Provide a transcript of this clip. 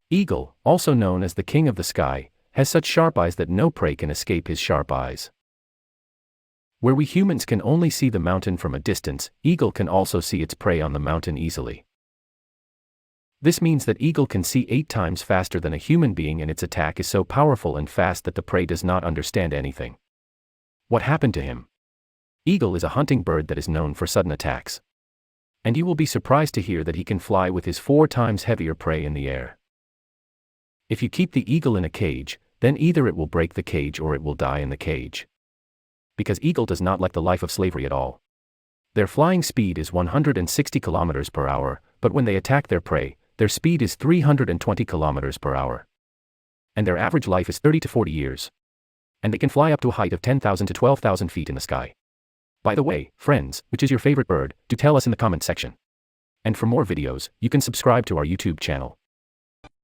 Eagle, also known as the king of the sky, has such sharp eyes that no prey can escape his sharp eyes. Where we humans can only see the mountain from a distance, Eagle can also see its prey on the mountain easily. This means that Eagle can see 8 times faster than a human being, and its attack is so powerful and fast that the prey does not understand anything. What happened to him? Eagle is a hunting bird that is known for sudden attacks. And you will be surprised to hear that he can fly with his 4 times heavier prey in the air. If you keep the eagle in a cage, then either it will break the cage or it will die in the cage. Because Eagle does not like the life of slavery at all. Their flying speed is 160 kilometers per hour, but when they attack their prey, their speed is 320 kilometers per hour. And their average life is 30 to 40 years. And they can fly up to a height of 10,000 to 12,000 feet in the sky. By the way, friends, which is your favorite bird? Do tell us in the comment section. And for more videos, you can subscribe to our YouTube channel.